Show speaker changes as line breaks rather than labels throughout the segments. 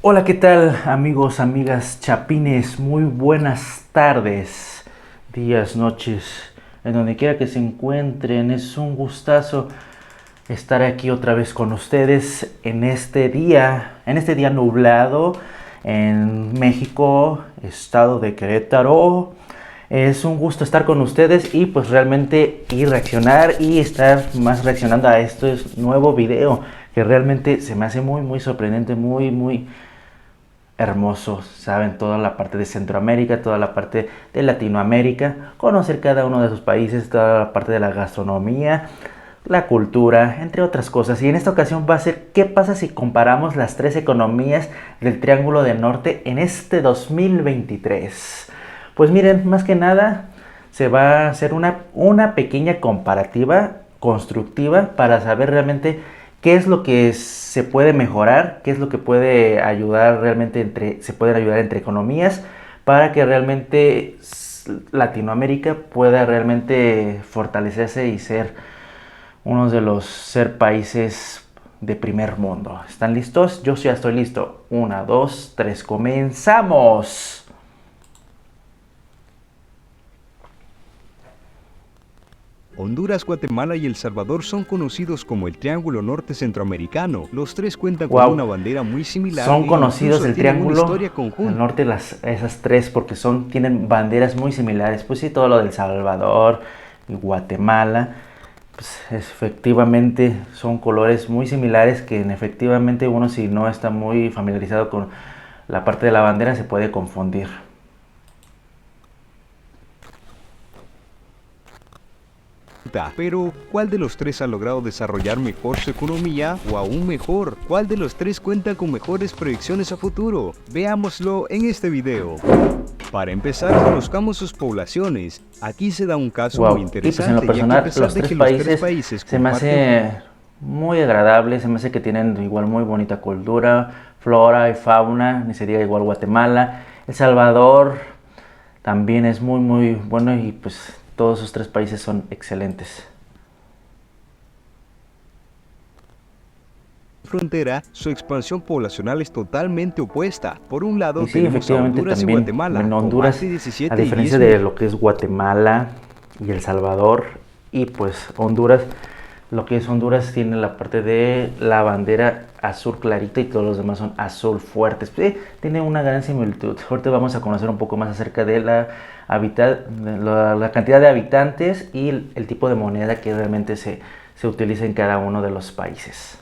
Hola, ¿qué tal amigos, amigas, chapines? Muy buenas tardes, días, noches, en donde quiera que se encuentren. Es un gustazo estar aquí otra vez con ustedes en este día nublado en México, estado de Querétaro. Es un gusto estar con ustedes y pues realmente y reaccionar y estar más reaccionando a este nuevo video que realmente se me hace muy sorprendente, muy hermoso, saben, toda la parte de Centroamérica, toda la parte de Latinoamérica, conocer cada uno de sus países, toda la parte de la gastronomía, la cultura, entre otras cosas. Y en esta ocasión va a ser qué pasa si comparamos las tres economías del Triángulo del Norte en este 2023. Pues miren, más que nada se va a hacer una pequeña comparativa constructiva para saber realmente qué es lo que se puede mejorar, qué es lo que puede ayudar realmente se pueden ayudar entre economías para que realmente Latinoamérica pueda realmente fortalecerse y ser uno de los ser países de primer mundo. ¿Están listos? Yo ya estoy listo. Una, dos, tres, comenzamos.
Honduras, Guatemala y El Salvador son conocidos como el Triángulo Norte Centroamericano. Los tres cuentan con
Wow,
una bandera muy similar
son
e
conocidos
incluso
el
tienen una
triángulo
historia
al
conjunta.
norte, esas tres, porque tienen banderas muy similares. Pues sí, todo lo del Salvador y Guatemala, pues efectivamente son colores muy similares que efectivamente uno, si no está muy familiarizado con la parte de la bandera, se puede confundir.
Pero, ¿cuál de los tres ha logrado desarrollar mejor su economía? O aún mejor, ¿cuál de los tres cuenta con mejores proyecciones a futuro? Veámoslo en este video. Para empezar, conozcamos sus poblaciones. Aquí se da un caso muy
Wow, y pues en lo
interesante, ya que a
personal,
pesar
los
de
tres
que los tres
países
países
se me
comparten
hace muy agradable, se me hace que tienen igual muy bonita cultura, flora y fauna, ni sería igual Guatemala. El Salvador también es muy bueno y pues todos esos tres países son excelentes.
frontera, su expansión poblacional es totalmente opuesta. Por un
Y
lado
sí,
tenemos a
efectivamente
Honduras y
también
Guatemala,
en
con más
Honduras,
de
a
17 y
diferencia
10
de
millones
lo que es Guatemala y El Salvador, y pues Honduras, lo que es Honduras tiene la parte de la bandera azul clarita y todos los demás son azul fuertes. Sí, tiene una gran similitud. Ahorita vamos a conocer un poco más acerca de la cantidad de habitantes y el tipo de moneda que realmente se utiliza en cada uno de los países.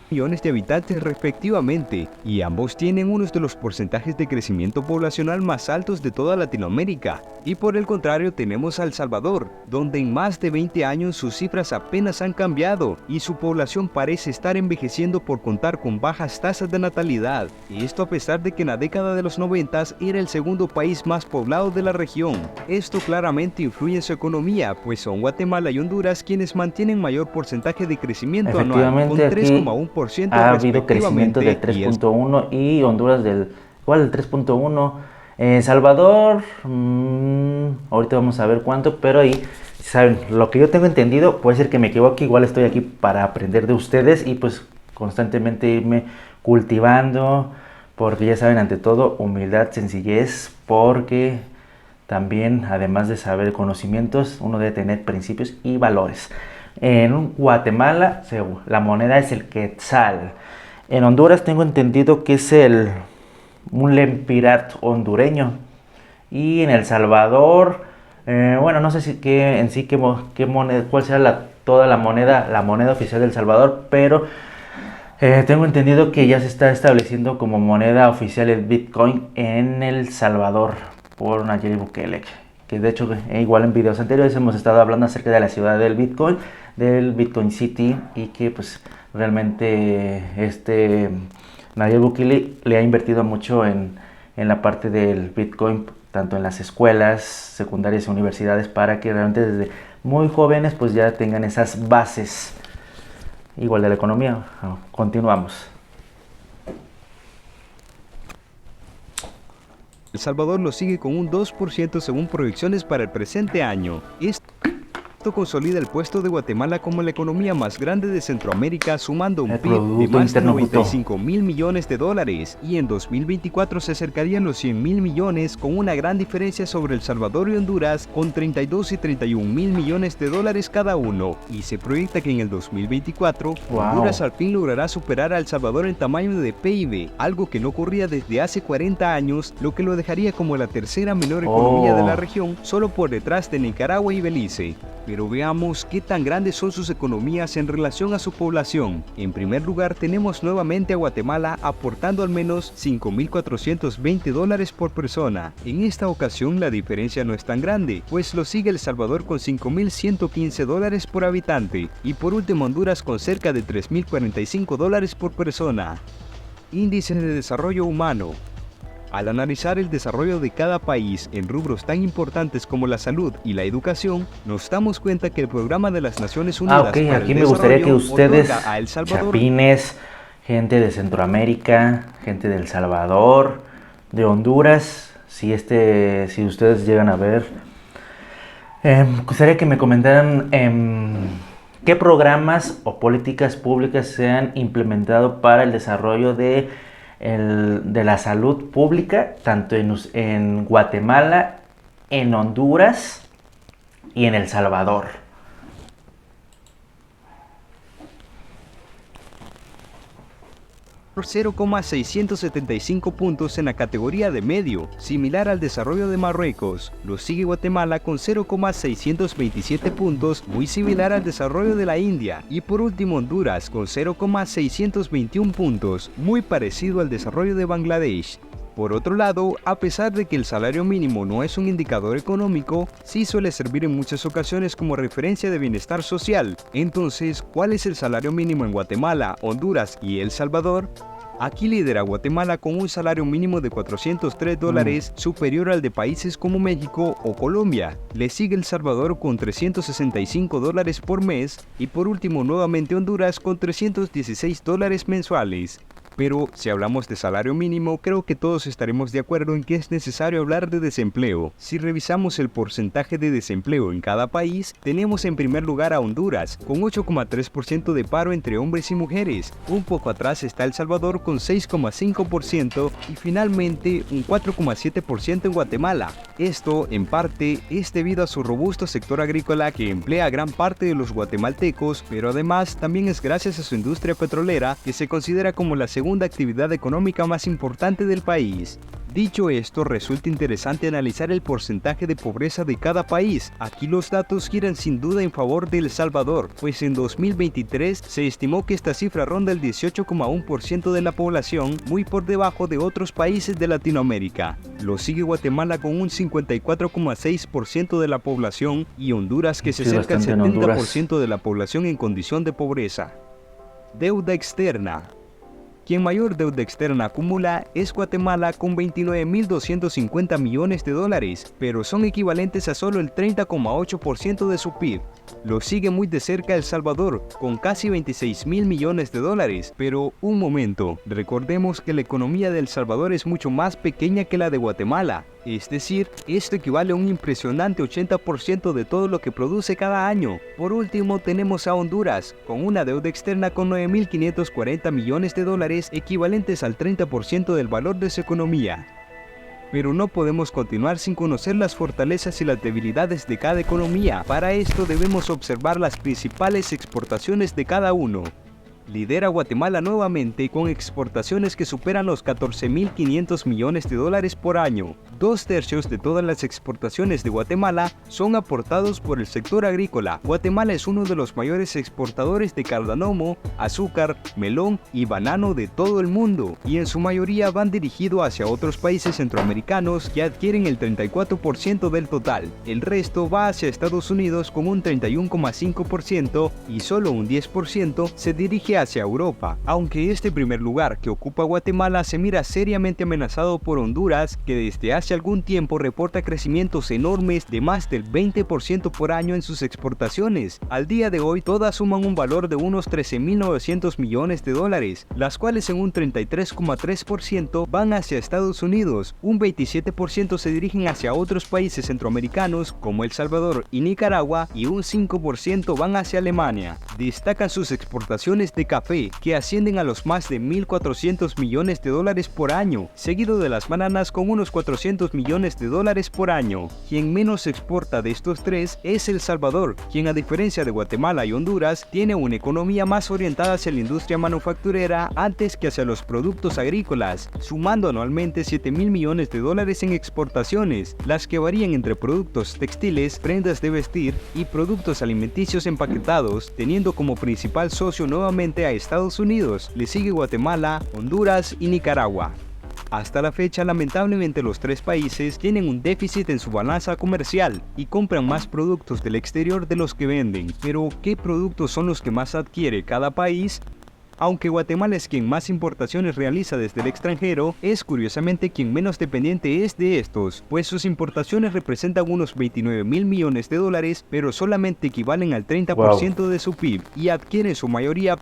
de habitantes respectivamente, y ambos tienen uno de los porcentajes de crecimiento poblacional más altos de toda Latinoamérica. Y por el contrario tenemos a El Salvador, donde en más de 20 años sus cifras apenas han cambiado y su población parece estar envejeciendo por contar con bajas tasas de natalidad. Y esto a pesar de que en la década de los 90 era el segundo país más poblado de la región. Esto claramente influye en su economía, pues son Guatemala y Honduras quienes mantienen mayor porcentaje de crecimiento anual, con
Efectivamente, aquí
3,1%
ha habido crecimiento del
respectivamente, y El
3.1 y Honduras igual del 3.1. Salvador, ahorita vamos a ver cuánto, pero ahí, saben, lo que yo tengo entendido, puede ser que me equivoque, igual estoy aquí para aprender de ustedes y pues constantemente irme cultivando, porque ya saben, ante todo, humildad, sencillez, porque también, además de saber conocimientos, uno debe tener principios y valores. En Guatemala, la moneda es el quetzal. En Honduras tengo entendido que es un lempirat hondureño. Y en El Salvador, bueno, no sé si en sí qué moneda, cuál será toda la moneda oficial del Salvador, pero tengo entendido que ya se está estableciendo como moneda oficial el Bitcoin en El Salvador por Nayib Bukele. Que de hecho, igual en videos anteriores hemos estado hablando acerca de la ciudad del Bitcoin City, y que pues realmente Nayib Bukele le ha invertido mucho en la parte del Bitcoin, tanto en las escuelas secundarias y universidades, para que realmente desde muy jóvenes pues ya tengan esas bases igual de la economía. Continuamos.
Salvador lo sigue con un 2% según proyecciones para el presente año. Esto consolida el puesto de Guatemala como la economía más grande de Centroamérica, sumando un
El
PIB de
Producto
más de
Interno Bruto.
95.000 millones de dólares, y en 2024 se acercarían los 100.000 millones, con una gran diferencia sobre El Salvador y Honduras, con 32 y 31.000 millones de dólares cada uno, y se proyecta que en el 2024
Wow.
Honduras al fin logrará superar a El Salvador en tamaño de PIB, algo que no ocurría desde hace 40 años, lo que lo dejaría como la tercera menor economía de la región, solo por detrás de Nicaragua y Belice. Pero veamos qué tan grandes son sus economías en relación a su población. En primer lugar, tenemos nuevamente a Guatemala aportando al menos 5.420 dólares por persona. En esta ocasión la diferencia no es tan grande, pues lo sigue El Salvador con 5.115 dólares por habitante, y por último Honduras con cerca de 3.045 dólares por persona. Índice de desarrollo humano. Al analizar el desarrollo de cada país en rubros tan importantes como la salud y la educación, nos damos cuenta que el Programa de las Naciones Unidas para
Aquí
el
me gustaría que
Desarrollo
ustedes,
otorga a El Salvador,
chapines, gente de Centroamérica, gente de El Salvador, de Honduras, si ustedes llegan a ver, gustaría que me comentaran qué programas o políticas públicas se han implementado para el desarrollo de la salud pública, tanto en Guatemala, en Honduras y en El Salvador.
0,675 puntos en la categoría de medio, similar al desarrollo de Marruecos. Lo sigue Guatemala con 0,627 puntos, muy similar al desarrollo de la India. Y por último Honduras con 0,621 puntos, muy parecido al desarrollo de Bangladesh. Por otro lado, a pesar de que el salario mínimo no es un indicador económico, sí suele servir en muchas ocasiones como referencia de bienestar social. Entonces, ¿cuál es el salario mínimo en Guatemala, Honduras y El Salvador? Aquí lidera Guatemala con un salario mínimo de 403 dólares, superior al de países como México o Colombia. Le sigue El Salvador con 365 dólares por mes y por último nuevamente Honduras con 316 dólares mensuales. Pero si hablamos de salario mínimo, creo que todos estaremos de acuerdo en que es necesario hablar de desempleo. Si revisamos el porcentaje de desempleo en cada país, tenemos en primer lugar a Honduras, con 8,3% de paro entre hombres y mujeres. Un poco atrás está El Salvador con 6,5% y finalmente un 4,7% en Guatemala. Esto, en parte, es debido a su robusto sector agrícola que emplea a gran parte de los guatemaltecos, pero además también es gracias a su industria petrolera, que se considera como la segunda actividad económica más importante del país. Dicho esto, resulta interesante analizar el porcentaje de pobreza de cada país. Aquí los datos giran sin duda en favor de El Salvador, pues en 2023 se estimó que esta cifra ronda el 18,1% de la población, muy por debajo de otros países de Latinoamérica. Lo sigue Guatemala con un 54,6% de la población y Honduras, que se acerca al 70% de la población en condición de pobreza. Deuda externa. Quien mayor deuda externa acumula es Guatemala con 29.250 millones de dólares, pero son equivalentes a solo el 30,8% de su PIB. Lo sigue muy de cerca El Salvador, con casi 26.000 millones de dólares, pero un momento, recordemos que la economía de El Salvador es mucho más pequeña que la de Guatemala. Es decir, esto equivale a un impresionante 80% de todo lo que produce cada año. Por último, tenemos a Honduras, con una deuda externa con 9.540 millones de dólares, equivalentes al 30% del valor de su economía. Pero no podemos continuar sin conocer las fortalezas y las debilidades de cada economía. Para esto debemos observar las principales exportaciones de cada uno. Lidera Guatemala nuevamente con exportaciones que superan los 14.500 millones de dólares por año. 2/3 de todas las exportaciones de Guatemala son aportados por el sector agrícola. Guatemala es uno de los mayores exportadores de cardamomo, azúcar, melón y banano de todo el mundo, y en su mayoría van dirigidos hacia otros países centroamericanos que adquieren el 34% del total. El resto va hacia Estados Unidos con un 31,5% y solo un 10% se dirige hacia Europa, aunque este primer lugar que ocupa Guatemala se mira seriamente amenazado por Honduras, que desde hace hace algún tiempo reporta crecimientos enormes de más del 20% por año en sus exportaciones. Al día de hoy, todas suman un valor de unos 13.900 millones de dólares, las cuales en un 33,3% van hacia Estados Unidos, un 27% se dirigen hacia otros países centroamericanos como El Salvador y Nicaragua y un 5% van hacia Alemania. Destacan sus exportaciones de café, que ascienden a los más de 1.400 millones de dólares por año, seguido de las bananas con unos 400 millones de dólares por año. Quien menos exporta de estos tres es El Salvador, quien a diferencia de Guatemala y Honduras, tiene una economía más orientada hacia la industria manufacturera antes que hacia los productos agrícolas, sumando anualmente 7.000 millones de dólares en exportaciones, las que varían entre productos textiles, prendas de vestir y productos alimenticios empaquetados, teniendo como principal socio nuevamente a Estados Unidos. Le sigue Guatemala, Honduras y Nicaragua. Hasta la fecha, lamentablemente, los tres países tienen un déficit en su balanza comercial y compran más productos del exterior de los que venden. Pero, ¿qué productos son los que más adquiere cada país? Aunque Guatemala es quien más importaciones realiza desde el extranjero, es curiosamente quien menos dependiente es de estos, pues sus importaciones representan unos 29.000 millones de dólares, pero solamente equivalen al 30% de su PIB y adquieren su mayoría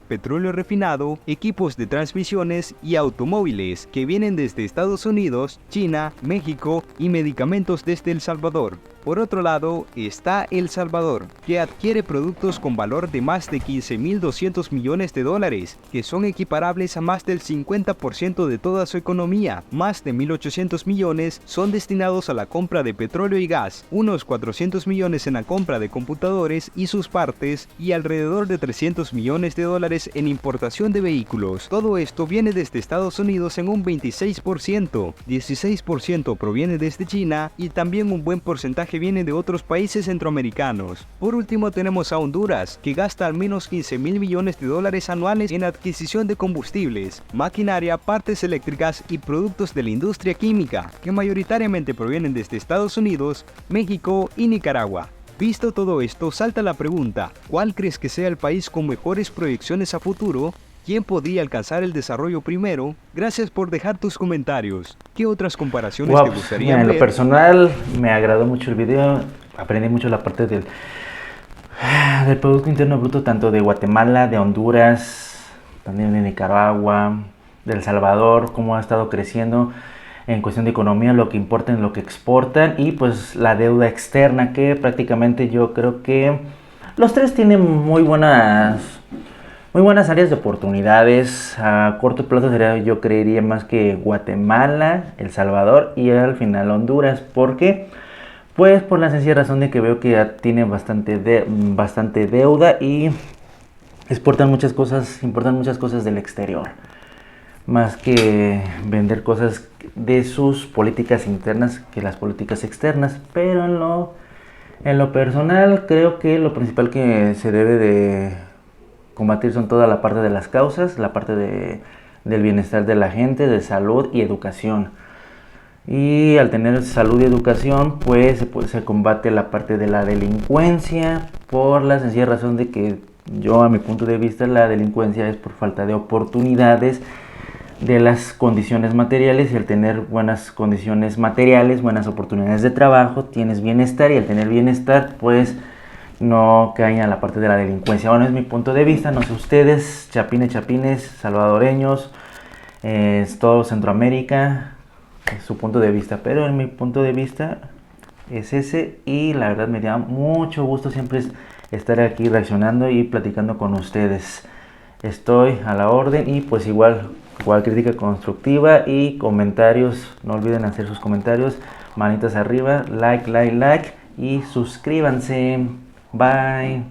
petróleo refinado, equipos de transmisiones y automóviles que vienen desde Estados Unidos, China, México y medicamentos desde El Salvador. Por otro lado, está El Salvador, que adquiere productos con valor de más de 15.200 millones de dólares, que son equiparables a más del 50% de toda su economía. Más de 1.800 millones son destinados a la compra de petróleo y gas, unos 400 millones en la compra de computadores y sus partes, y alrededor de 300 millones de dólares en importación de vehículos. Todo esto viene desde Estados Unidos en un 26%, 16% proviene desde China y también un buen porcentaje viene de otros países centroamericanos. Por último tenemos a Honduras, que gasta al menos 15.000 millones de dólares anuales en adquisición de combustibles, maquinaria, partes eléctricas y productos de la industria química, que mayoritariamente provienen desde Estados Unidos, México y Nicaragua. Visto todo esto, salta la pregunta, ¿cuál crees que sea el país con mejores proyecciones a futuro? ¿Quién podría alcanzar el desarrollo primero? Gracias por dejar tus comentarios. ¿Qué otras comparaciones te gustaría ver?
En lo personal, me agradó mucho el video. Aprendí mucho la parte del Producto Interno Bruto, tanto de Guatemala, de Honduras, también de Nicaragua, de El Salvador, cómo ha estado creciendo en cuestión de economía, lo que importan, lo que exportan, y pues la deuda externa, que prácticamente yo creo que los tres tienen muy buenas áreas de oportunidades. A corto plazo sería, yo creería, más que Guatemala, El Salvador y al final Honduras. ¿Por qué? Pues por la sencilla razón de que veo que ya tiene bastante deuda y importan muchas cosas del exterior, más que vender cosas de sus políticas internas que las políticas externas. Pero en lo personal, creo que lo principal que se debe de combatir son toda la parte de las causas, la parte del bienestar de la gente, de salud y educación. Y al tener salud y educación, pues se combate la parte de la delincuencia, por la sencilla razón de que yo, a mi punto de vista, la delincuencia es por falta de oportunidades de las condiciones materiales, y al tener buenas condiciones materiales, buenas oportunidades de trabajo, tienes bienestar, y al tener bienestar, pues no caen a la parte de la delincuencia. Bueno, es mi punto de vista, no sé ustedes, chapines, salvadoreños, todo Centroamérica, es su punto de vista, pero en mi punto de vista es ese, y la verdad me da mucho gusto siempre estar aquí reaccionando y platicando con ustedes. Estoy a la orden, y pues igual crítica constructiva y comentarios, no olviden hacer sus comentarios, manitas arriba, like, y suscríbanse. Bye.